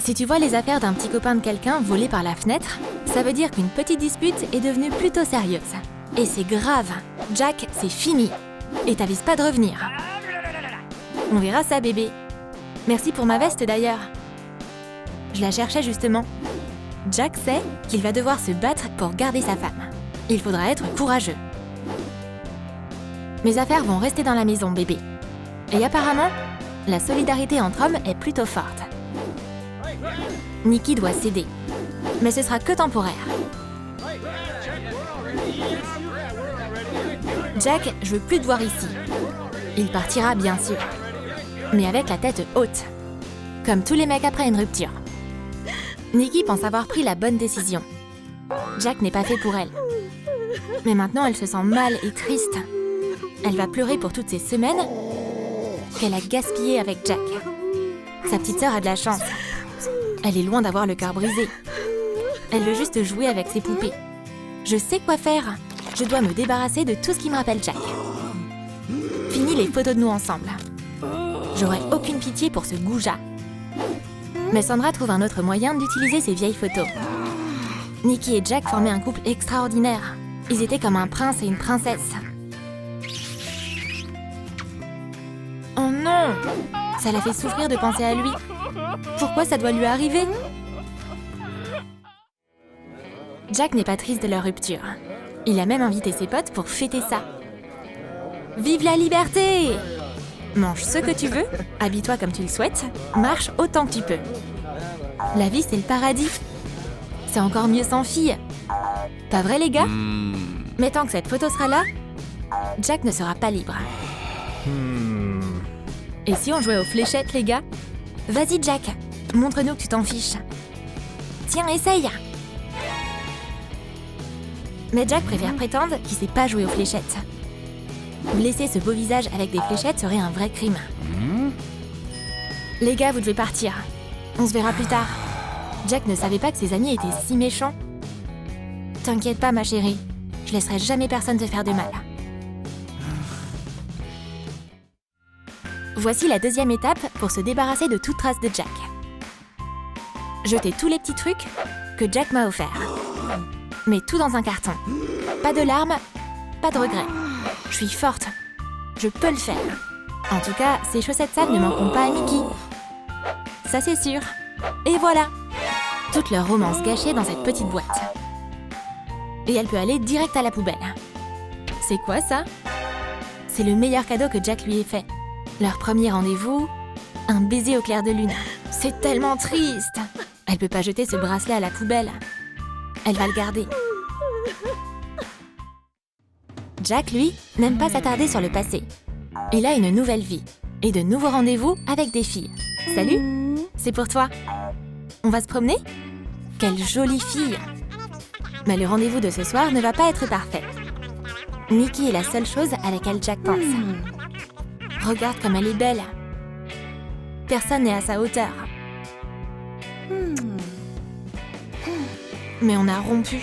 Si tu vois les affaires d'un petit copain de quelqu'un volées par la fenêtre, ça veut dire qu'une petite dispute est devenue plutôt sérieuse. Et c'est grave. Jack, c'est fini. Et t'avises pas de revenir. On verra ça, bébé. Merci pour ma veste d'ailleurs. Je la cherchais justement. Jack sait qu'il va devoir se battre pour garder sa femme. Il faudra être courageux. Mes affaires vont rester dans la maison, bébé. Et apparemment, la solidarité entre hommes est plutôt forte. Nikki doit céder. Mais ce sera que temporaire. Jack, je veux plus te voir ici. Il partira, bien sûr. Mais avec la tête haute. Comme tous les mecs après une rupture. Nikki pense avoir pris la bonne décision. Jack n'est pas fait pour elle. Mais maintenant, elle se sent mal et triste. Elle va pleurer pour toutes ces semaines qu'elle a gaspillées avec Jack. Sa petite sœur a de la chance. Elle est loin d'avoir le cœur brisé. Elle veut juste jouer avec ses poupées. Je sais quoi faire. Je dois me débarrasser de tout ce qui me rappelle Jack. Fini les photos de nous ensemble. J'aurai aucune pitié pour ce goujat. Mais Sandra trouve un autre moyen d'utiliser ces vieilles photos. Nikki et Jack formaient un couple extraordinaire. Ils étaient comme un prince et une princesse. Oh non! Ça la fait souffrir de penser à lui. Pourquoi ça doit lui arriver? Jack n'est pas triste de leur rupture. Il a même invité ses potes pour fêter ça. Vive la liberté! Mange ce que tu veux, habille-toi comme tu le souhaites, marche autant que tu peux. La vie, c'est le paradis. C'est encore mieux sans fille. Pas vrai, les gars? Mais tant que cette photo sera là, Jack ne sera pas libre. Et si on jouait aux fléchettes, les gars? Vas-y, Jack, montre-nous que tu t'en fiches. Tiens, essaye! Mais Jack préfère prétendre qu'il sait pas jouer aux fléchettes. Blesser ce beau visage avec des fléchettes serait un vrai crime. Les gars, vous devez partir. On se verra plus tard. Jack ne savait pas que ses amis étaient si méchants. T'inquiète pas, ma chérie. Je laisserai jamais personne te faire de mal. Voici la deuxième étape pour se débarrasser de toute trace de Jack. Jeter tous les petits trucs que Jack m'a offerts. Mais tout dans un carton. Pas de larmes, pas de regrets. Je suis forte. Je peux le faire. En tout cas, ces chaussettes sales ne manqueront pas à Nikki. Ça, c'est sûr. Et voilà. Toute leur romance gâchée dans cette petite boîte. Et elle peut aller direct à la poubelle. C'est quoi, ça? C'est le meilleur cadeau que Jack lui ait fait. Leur premier rendez-vous, un baiser au clair de lune. C'est tellement triste. Elle peut pas jeter ce bracelet à la poubelle. Elle va le garder. Jack, lui, n'aime pas s'attarder sur le passé. Il a une nouvelle vie et de nouveaux rendez-vous avec des filles. Salut, c'est pour toi. On va se promener? Quelle jolie fille! Mais le rendez-vous de ce soir ne va pas être parfait. Nikki est la seule chose à laquelle Jack pense. Regarde comme elle est belle. Personne n'est à sa hauteur. Mais on a rompu.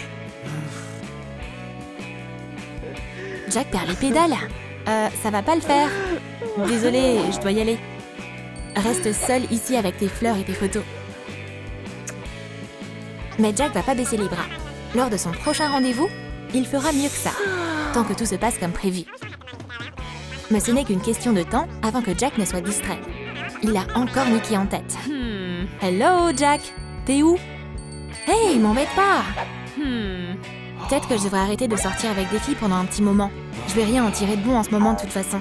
Jack perd les pédales. Ça va pas le faire. Désolée, je dois y aller. Reste seule ici avec tes fleurs et tes photos. Mais Jack va pas baisser les bras. Lors de son prochain rendez-vous, il fera mieux que ça, tant que tout se passe comme prévu. Mais ce n'est qu'une question de temps avant que Jack ne soit distrait. Il a encore Nikki en tête. Hello, Jack. T'es où? Hey, m'embête pas. Peut-être que je devrais arrêter de sortir avec des filles pendant un petit moment. Je vais rien en tirer de bon en ce moment de toute façon.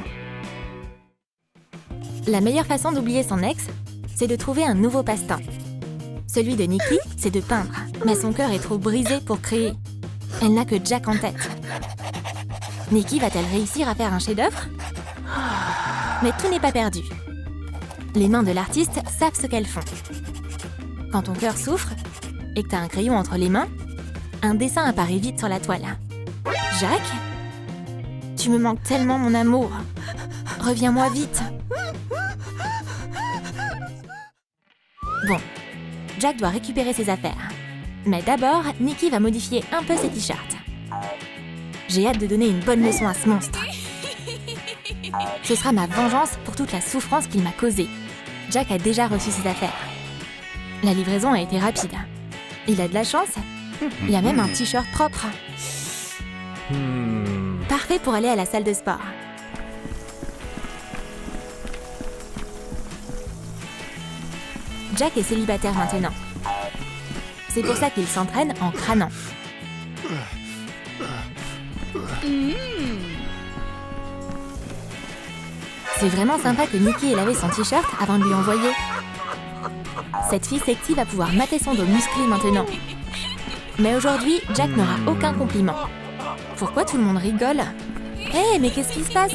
La meilleure façon d'oublier son ex, c'est de trouver un nouveau passe-temps. Celui de Nikki, c'est de peindre. Mais son cœur est trop brisé pour créer. Elle n'a que Jack en tête. Nikki va-t-elle réussir à faire un chef-d'œuvre? Mais tout n'est pas perdu. Les mains de l'artiste savent ce qu'elles font. Quand ton cœur souffre et que t'as un crayon entre les mains, un dessin apparaît vite sur la toile. Jack? Tu me manques tellement, mon amour. Reviens-moi vite. Bon, Jack doit récupérer ses affaires. Mais d'abord, Nikki va modifier un peu ses t-shirts. J'ai hâte de donner une bonne leçon à ce monstre. Ce sera ma vengeance pour toute la souffrance qu'il m'a causée. Jack a déjà reçu ses affaires. La livraison a été rapide. Il a de la chance. Il y a même un t-shirt propre. Parfait pour aller à la salle de sport. Jack est célibataire maintenant. C'est pour ça qu'il s'entraîne en crânant. C'est vraiment sympa que Nikki ait lavé son t-shirt avant de lui envoyer. Cette fille sexy va pouvoir mater son dos musclé maintenant. Mais aujourd'hui, Jack n'aura aucun compliment. Pourquoi tout le monde rigole? Hé, mais qu'est-ce qui se passe?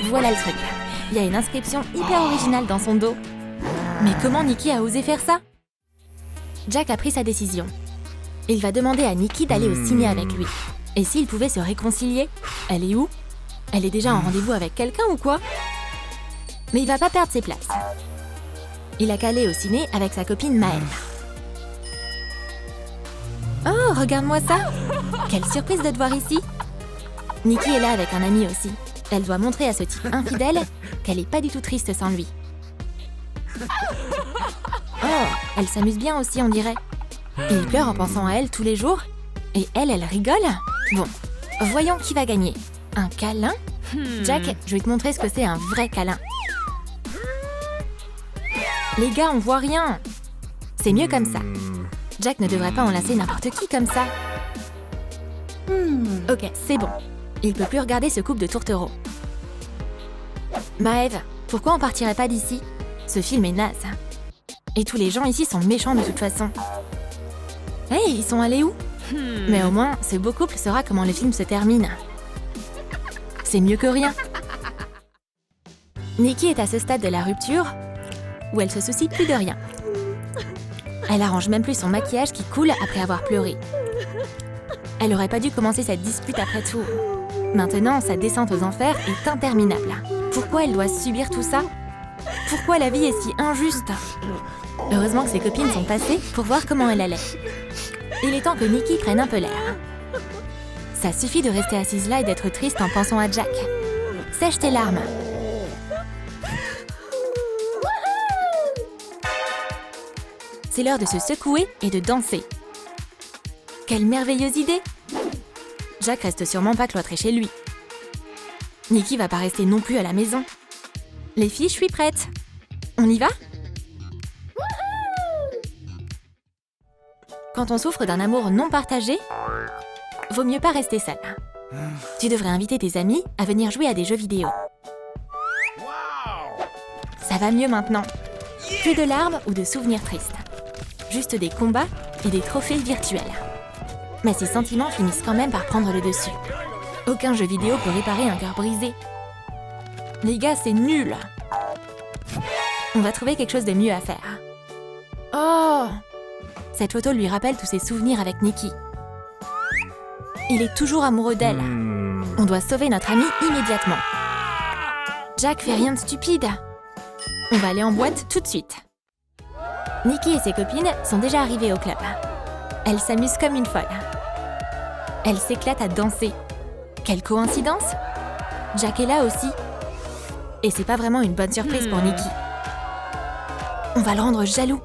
Voilà le truc. Il y a une inscription hyper originale dans son dos. Mais comment Nikki a osé faire ça? Jack a pris sa décision. Il va demander à Nikki d'aller au ciné avec lui. Et s'ils pouvaient se réconcilier? Elle est où? Elle est déjà en rendez-vous avec quelqu'un ou quoi? Mais il va pas perdre ses places. Il a qu'à aller au ciné avec sa copine Maëlle. Oh, regarde-moi ça! Quelle surprise de te voir ici! Nikki est là avec un ami aussi. Elle doit montrer à ce type infidèle qu'elle est pas du tout triste sans lui. Oh, elle s'amuse bien aussi, on dirait. Il pleure en pensant à elle tous les jours. Et elle rigole? Bon, voyons qui va gagner. Un câlin? Jack, je vais te montrer ce que c'est un vrai câlin. Les gars, on voit rien. C'est mieux comme ça. Jack ne devrait pas enlacer n'importe qui comme ça. Ok, c'est bon. Il peut plus regarder ce couple de tourtereaux. Maëve, pourquoi on partirait pas d'ici? Ce film est naze. Et tous les gens ici sont méchants de toute façon. Hey, ils sont allés où? Mais au moins, ce beau couple saura comment le film se termine. C'est mieux que rien. Nikki est à ce stade de la rupture où elle se soucie plus de rien. Elle arrange même plus son maquillage qui coule après avoir pleuré. Elle aurait pas dû commencer cette dispute après tout. Maintenant, sa descente aux enfers est interminable. Pourquoi elle doit subir tout ça? Pourquoi la vie est si injuste? Heureusement que ses copines sont passées pour voir comment elle allait. Il est temps que Nikki prenne un peu l'air. Ça suffit de rester assise là et d'être triste en pensant à Jack. Sèche tes larmes. C'est l'heure de se secouer et de danser. Quelle merveilleuse idée! Jack reste sûrement pas cloîtré chez lui. Nikki va pas rester non plus à la maison. Les filles, je suis prête. On y va? Quand on souffre d'un amour non partagé, vaut mieux pas rester seul. Tu devrais inviter tes amis à venir jouer à des jeux vidéo. Ça va mieux maintenant. Plus de larmes ou de souvenirs tristes. Juste des combats et des trophées virtuels. Mais ces sentiments finissent quand même par prendre le dessus. Aucun jeu vidéo peut réparer un cœur brisé. Les gars, c'est nul. On va trouver quelque chose de mieux à faire. Oh! Cette photo lui rappelle tous ses souvenirs avec Nikki. Il est toujours amoureux d'elle. On doit sauver notre ami immédiatement. Jack fait rien de stupide. On va aller en boîte tout de suite. Nikki et ses copines sont déjà arrivées au club. Elles s'amusent comme une folle. Elles s'éclatent à danser. Quelle coïncidence! Jack est là aussi. Et c'est pas vraiment une bonne surprise pour Nikki. On va le rendre jaloux.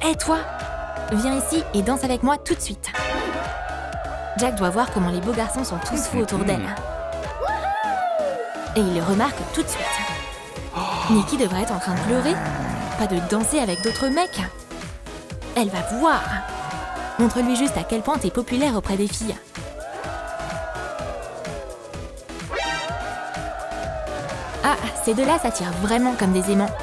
Hé toi! Viens ici et danse avec moi tout de suite. Jack doit voir comment les beaux garçons sont tous fous autour d'elle. Et il le remarque tout de suite. Nikki devrait être en train de pleurer, pas de danser avec d'autres mecs. Elle va voir. Montre-lui juste à quel point t'es populaire auprès des filles. Ah, ces deux-là s'attirent vraiment comme des aimants.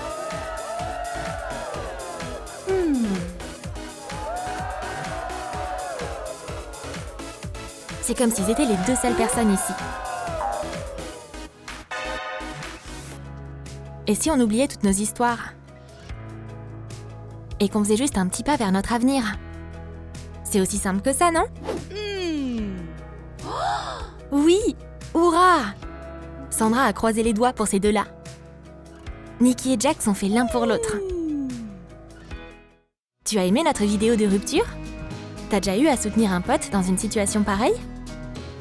C'est comme s'ils étaient les deux seules personnes ici. Et si on oubliait toutes nos histoires? Et qu'on faisait juste un petit pas vers notre avenir? C'est aussi simple que ça, non? Oui! Hurrah! Sandra a croisé les doigts pour ces deux-là. Nikki et Jack sont faits l'un pour l'autre. Tu as aimé notre vidéo de rupture? T'as déjà eu à soutenir un pote dans une situation pareille?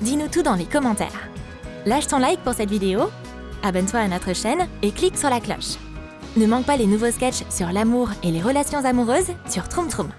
Dis-nous tout dans les commentaires. Lâche ton like pour cette vidéo, abonne-toi à notre chaîne et clique sur la cloche. Ne manque pas les nouveaux sketchs sur l'amour et les relations amoureuses sur Troum Troum.